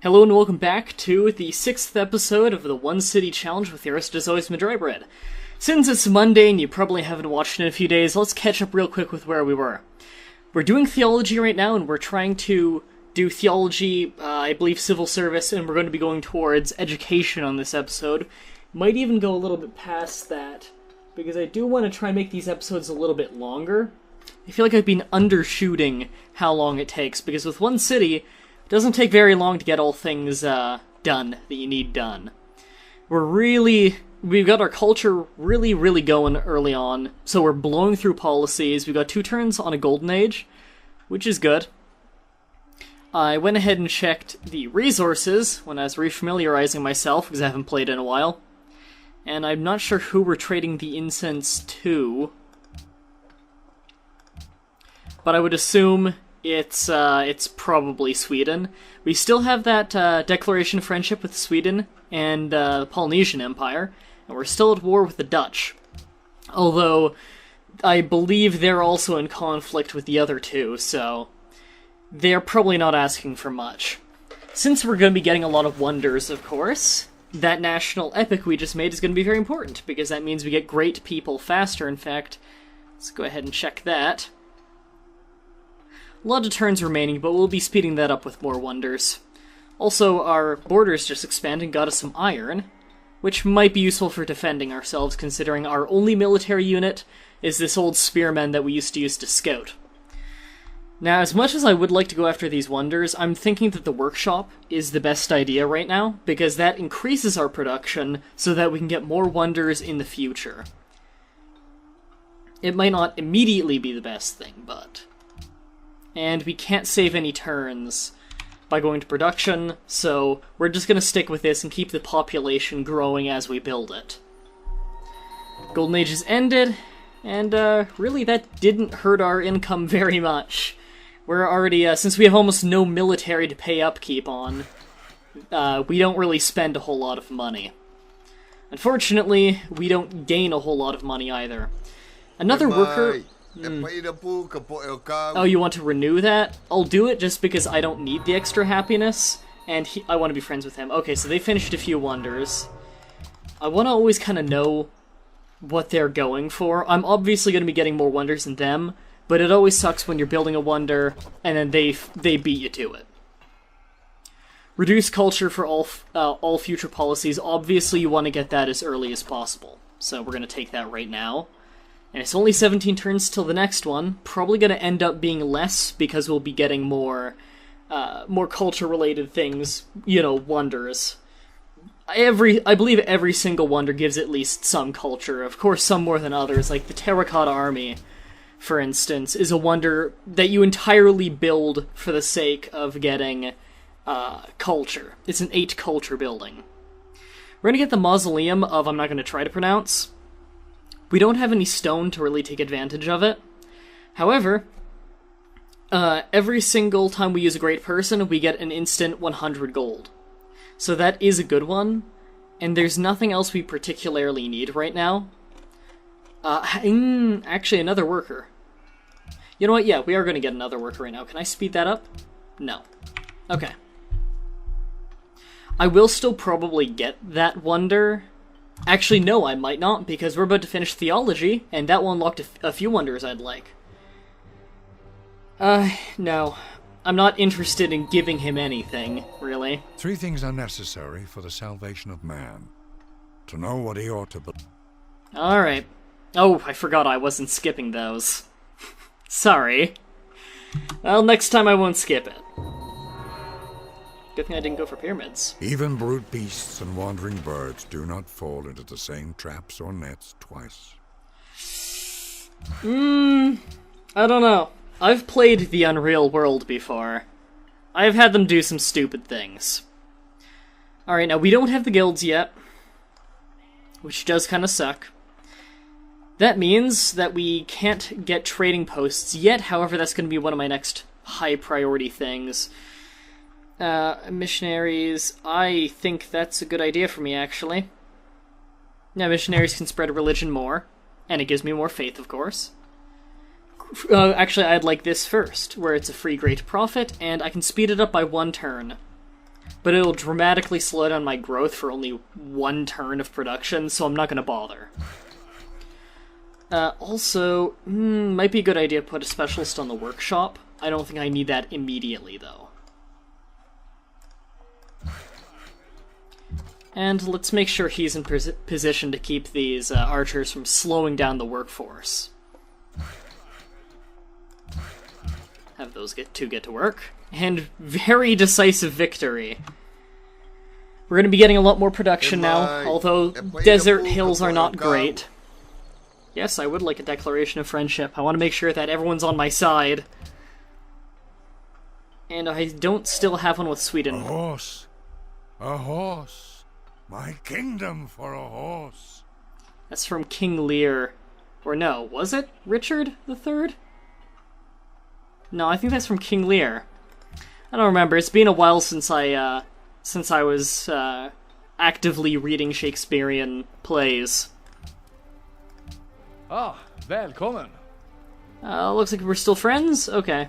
Hello and welcome back to the 6th episode of the One City Challenge with your host as always, Mah-Dry-Bread. Since it's Monday and you probably haven't watched in a few days, let's catch up real quick with where we were. We're doing theology right now, and we're trying to do theology, I believe civil service, and we're going to be going towards education on this episode. Might even go a little bit past that, because I do want to try and make these episodes a little bit longer. I feel like I've been undershooting how long it takes, because with One City, it doesn't take very long to get all things done that you need done. We've got our culture really going early on, so we're blowing through policies. We've got 2 turns on a golden age, which is good. I went ahead and checked the resources when I was refamiliarizing myself, because I haven't played in a while. And I'm not sure who we're trading the incense to, but I would assume it's probably Sweden. We still have that declaration of friendship with Sweden and the Polynesian Empire, and we're still at war with the Dutch. Although, I believe they're also in conflict with the other two, so they're probably not asking for much. Since we're going to be getting a lot of wonders, of course, that national epic we just made is going to be very important, because that means we get great people faster. In fact, let's go ahead and check that. A lot of turns remaining, but we'll be speeding that up with more wonders. Also, our borders just expanded and got us some iron, which might be useful for defending ourselves, considering our only military unit is this old spearman that we used to use to scout. Now, as much as I would like to go after these wonders, I'm thinking that the workshop is the best idea right now, because that increases our production so that we can get more wonders in the future. It might not immediately be the best thing, but... And we can't save any turns by going to production, so we're just going to stick with this and keep the population growing as we build it. Golden Age is ended, and really that didn't hurt our income very much. We're already, since we have almost no military to pay upkeep on, we don't really spend a whole lot of money. Unfortunately, we don't gain a whole lot of money either. Another worker... Oh, you want to renew that? I'll do it just because I don't need the extra happiness, and I want to be friends with him. Okay, so they finished a few wonders. I want to always kind of know what they're going for. I'm obviously going to be getting more wonders than them, but it always sucks when you're building a wonder, and then they beat you to it. Reduce culture for all future policies. Obviously, you want to get that as early as possible, so we're going to take that right now. And it's only 17 turns till the next one. Probably going to end up being less, because we'll be getting more culture-related things, wonders. I believe every single wonder gives at least some culture. Of course, some more than others. Like the Terracotta Army, for instance, is a wonder that you entirely build for the sake of getting culture. It's an 8 culture building. We're going to get the Mausoleum of, I'm not going to try to pronounce. We don't have any stone to really take advantage of it. However, every single time we use a great person, we get an instant 100 gold. So that is a good one, and there's nothing else we particularly need right now. Actually, another worker. You know what? Yeah, we are going to get another worker right now. Can I speed that up? No. Okay. I will still probably get that wonder. Actually, no, I might not, because we're about to finish theology, and that will unlock a few wonders I'd like. No. I'm not interested in giving him anything, really. 3 things are necessary for the salvation of man. To know what he ought to believe. Alright. Oh, I forgot I wasn't skipping those. Sorry. Well, next time I won't skip it. Good thing I didn't go for pyramids. Even brute beasts and wandering birds do not fall into the same traps or nets twice. I don't know. I've played the Unreal World before. I've had them do some stupid things. Alright, now we don't have the guilds yet, which does kind of suck. That means that we can't get trading posts yet, however that's going to be one of my next high priority things. Missionaries, I think that's a good idea for me, actually. Now, missionaries can spread religion more, and it gives me more faith, of course. Actually, I'd like this first, where it's a free great prophet, and I can speed it up by 1 turn. but it'll dramatically slow down my growth for only 1 turn of production, so I'm not going to bother. Also, might be a good idea to put a specialist on the workshop. I don't think I need that immediately, though. And let's make sure he's in position to keep these archers from slowing down the workforce. Have those get to work. And very decisive victory. We're going to be getting a lot more production now, although desert hills are not great. Yes, I would like a declaration of friendship. I want to make sure that everyone's on my side. And I don't still have one with Sweden. A horse! A horse! My kingdom for a horse! That's from King Lear. Or no, was it Richard III? No, I think that's from King Lear. I don't remember. It's been a while since I was actively reading Shakespearean plays. Ah, välkommen. Looks like we're still friends? Okay.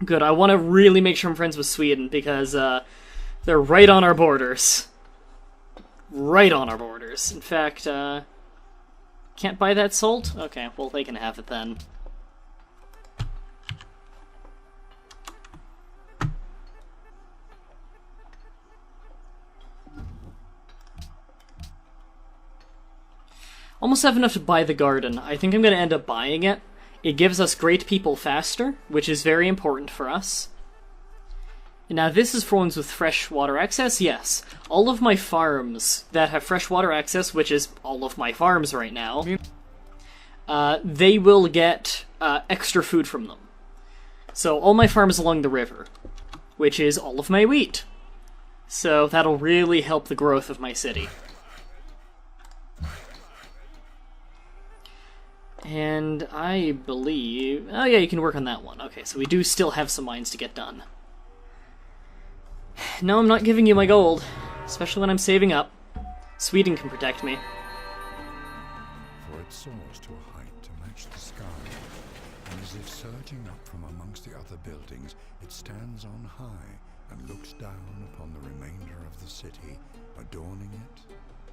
Good, I want to really make sure I'm friends with Sweden, because they're right on our borders. Right on our borders. In fact, can't buy that salt? Okay, well, they can have it then. Almost have enough to buy the garden. I think I'm going to end up buying it. It gives us great people faster, which is very important for us. Now, this is for ones with fresh water access, yes. All of my farms that have fresh water access, which is all of my farms right now, they will get extra food from them. So all my farms along the river, which is all of my wheat. So that'll really help the growth of my city. And I believe... Oh yeah, you can work on that one. Okay, so we do still have some mines to get done. No, I'm not giving you my gold. Especially when I'm saving up. Sweden can protect me. For it soars to a height to match the sky, and as if surging up from amongst the other buildings, it stands on high and looks down upon the remainder of the city, adorning it,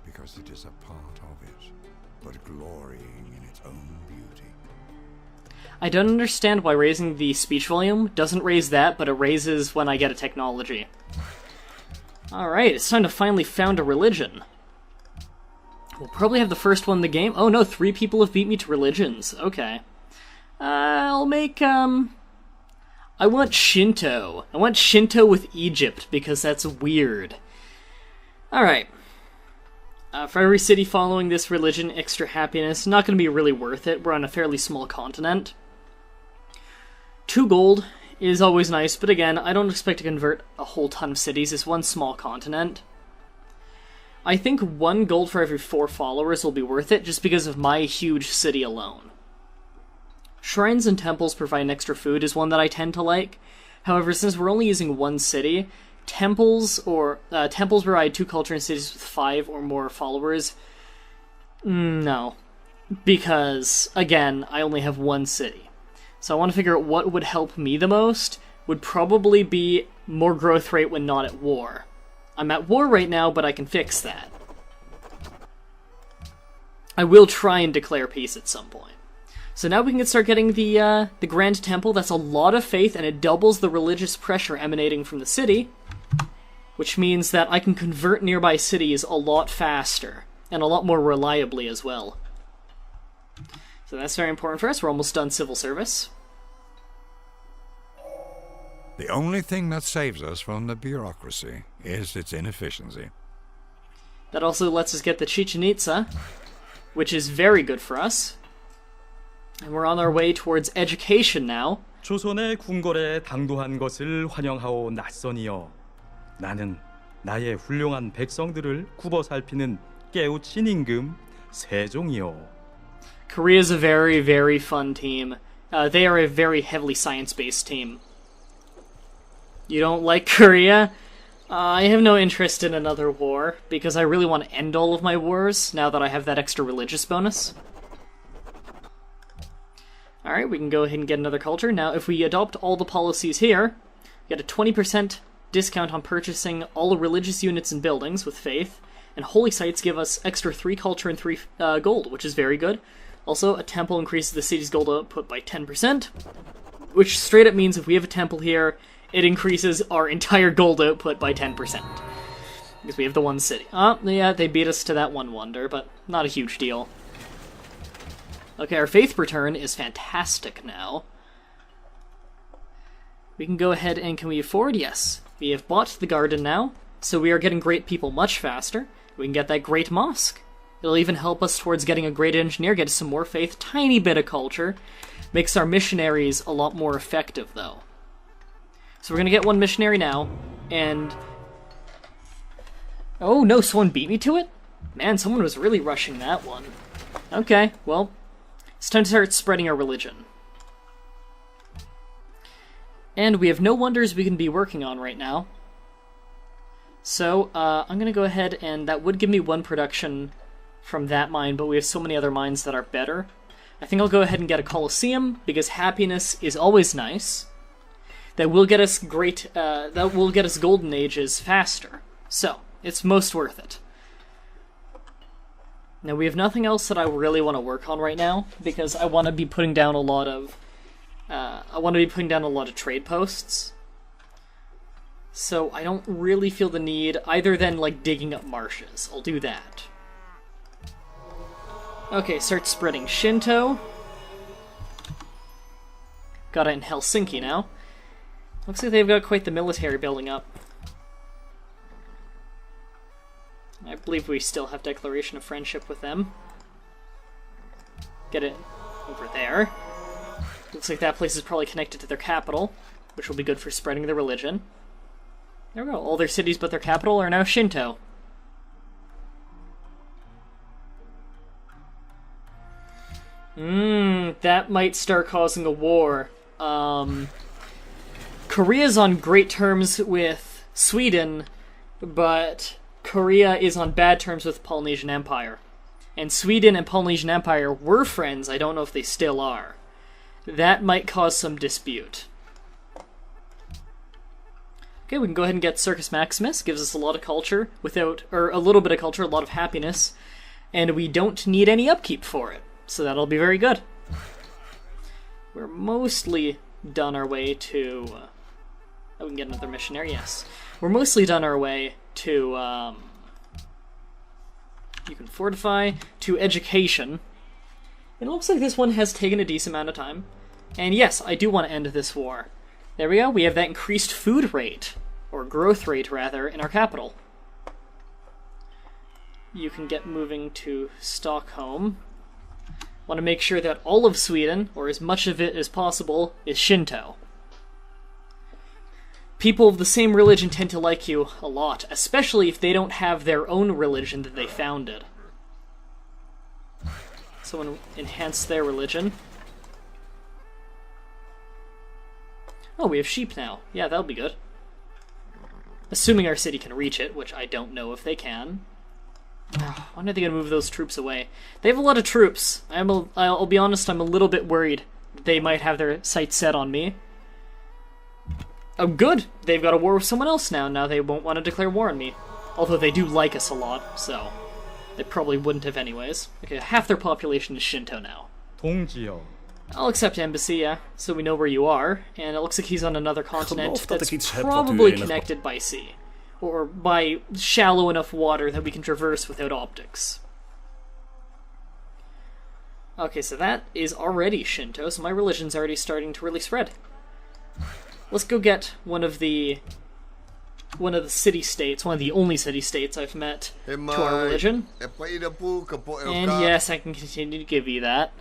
because it is a part of it, but glorying in its own beauty. I don't understand why raising the speech volume doesn't raise that, but it raises when I get a technology. Alright, it's time to finally found a religion. We'll probably have the first one in the game. Oh no, 3 people have beat me to religions. Okay. I'll make, I want Shinto. I want Shinto with Egypt, because that's weird. Alright. For every city following this religion, extra happiness. Not going to be really worth it. We're on a fairly small continent. 2 gold is always nice, but again, I don't expect to convert a whole ton of cities. It's one small continent. I think 1 gold for every 4 followers will be worth it, just because of my huge city alone. Shrines and temples providing extra food is one that I tend to like. However, since we're only using 1 city, temples provide 2 culture in cities with 5 or more followers. No. Because, again, I only have 1 city. So I want to figure out what would help me the most. Would probably be more growth rate when not at war. I'm at war right now, but I can fix that. I will try and declare peace at some point. So now we can start getting the Grand Temple. That's a lot of faith, and it doubles the religious pressure emanating from the city. Which means that I can convert nearby cities a lot faster, and a lot more reliably as well. So that's very important for us. We're almost done civil service. The only thing that saves us from the bureaucracy is its inefficiency. That also lets us get the Chichen Itza, which is very good for us. And we're on our way towards education now. 조선의 궁궐에 당도한 것을 환영하오 낯선이여. 나는 나의 훌륭한 백성들을 굽어 살피는 깨우친 임금 세종이요. Korea's a very, very fun team. They are a very heavily science-based team. You don't like Korea? I have no interest in another war, because I really want to end all of my wars, now that I have that extra religious bonus. Alright, we can go ahead and get another culture. Now, if we adopt all the policies here, You get a 20% discount on purchasing all religious units and buildings with faith, and holy sites give us extra 3 culture and 3 gold, which is very good. Also, a temple increases the city's gold output by 10%, which straight up means if we have a temple here, it increases our entire gold output by 10%. Because we have the one city. Oh, yeah, they beat us to that one wonder, but not a huge deal. Okay, our faith return is fantastic now. We can go ahead and can we afford? Yes. We have bought the garden now, so we are getting great people much faster. We can get that great mosque. It'll even help us towards getting a great engineer, get some more faith, tiny bit of culture. Makes our missionaries a lot more effective, though. So we're gonna get one missionary now, and... Oh no, someone beat me to it? Man, someone was really rushing that one. Okay, well, it's time to start spreading our religion. And we have no wonders we can be working on right now. So, I'm gonna go ahead and that would give me 1 production from that mine, but we have so many other mines that are better. I think I'll go ahead and get a Colosseum, because happiness is always nice. That will get us that will get us golden ages faster. So, it's most worth it. Now, we have nothing else that I really want to work on right now, because I want to be putting down a lot of... trade posts. So I don't really feel the need, either than, like, digging up marshes. I'll do that. Okay, start spreading Shinto. Got it in Helsinki now. Looks like they've got quite the military building up. I believe we still have declaration of friendship with them. Get it over there. Looks like that place is probably connected to their capital, which will be good for spreading their religion. There we go. All their cities but their capital are now Shinto. That might start causing a war. Korea's on great terms with Sweden, but Korea is on bad terms with Polynesian Empire. And Sweden and Polynesian Empire were friends, I don't know if they still are. That might cause some dispute. Okay, we can go ahead and get Circus Maximus. Gives us a lot of culture, a little bit of culture, a lot of happiness. And we don't need any upkeep for it. So that'll be very good. We're mostly done our way to... oh, we can get another missionary, yes. We're mostly done our way to... you can fortify, to education. It looks like this one has taken a decent amount of time. And yes, I do want to end this war. There we go, we have that increased food rate, or growth rate rather, in our capital. You can get moving to Stockholm. Want to make sure that all of Sweden, or as much of it as possible, is Shinto. People of the same religion tend to like you a lot, especially if they don't have their own religion that they founded. Someone enhance their religion. Oh, we have sheep now. Yeah, that'll be good. Assuming our city can reach it, which I don't know if they can. When are they going to move those troops away? They have a lot of troops. I'll be honest, I'm a little bit worried that they might have their sights set on me. Oh, good! They've got a war with someone else now. Now they won't want to declare war on me. Although they do like us a lot, so... they probably wouldn't have anyways. Okay, half their population is Shinto now. 동지여. I'll accept embassy, yeah, so we know where you are. And it looks like he's on another continent Geloof dat ik that's iets heb wat u probably enig- connected by sea. Or by shallow enough water that we can traverse without optics. Okay, so that is already Shinto, so my religion's already starting to really spread. Let's go get one of the city-states, one of the only city-states I've met to our religion. And yes, I can continue to give you that.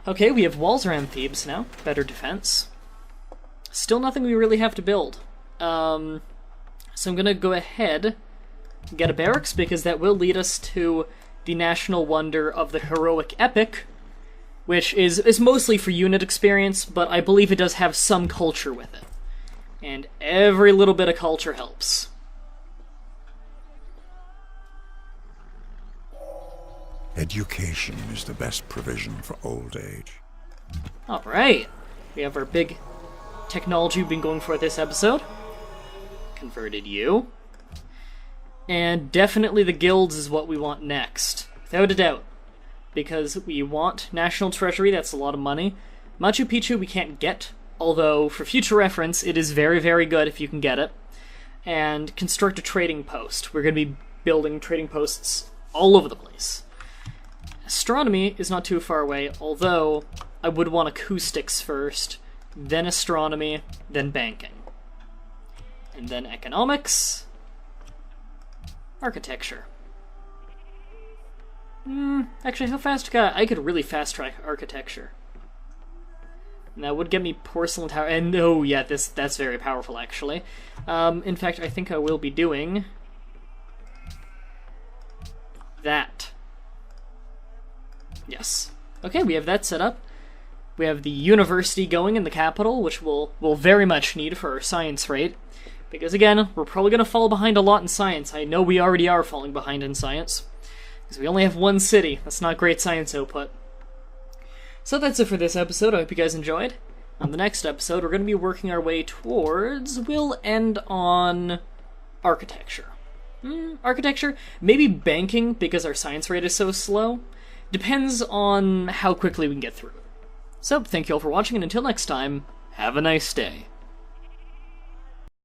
Okay, we have walls around Thebes now. Better defense. Still nothing we really have to build. So I'm gonna go ahead and get a barracks, because that will lead us to the national wonder of the heroic epic, which is mostly for unit experience, but I believe it does have some culture with it. And every little bit of culture helps. Education is the best provision for old age. Alright. We have our big technology we've been going for this episode. Converted you. And definitely the guilds is what we want next, without a doubt. Because we want National Treasury, that's a lot of money. Machu Picchu we can't get, although for future reference it is very, very good if you can get it. And construct a trading post. We're going to be building trading posts all over the place. Astronomy is not too far away, although I would want acoustics first, then astronomy, then banking. And then economics, architecture. Actually, how fast I could really fast track architecture. And that would get me porcelain tower, and oh yeah, that's very powerful actually. In fact, I think I will be doing that. Yes. Okay, we have that set up. We have the university going in the capital, which we'll very much need for our science rate. Because again, we're probably going to fall behind a lot in science. I know we already are falling behind in science. Because we only have one city. That's not great science output. So that's it for this episode. I hope you guys enjoyed. On the next episode, we're going to be working our way towards... We'll end on architecture. Architecture? Maybe banking, because our science rate is so slow. Depends on how quickly we can get through it. So, thank you all for watching, and until next time, have a nice day.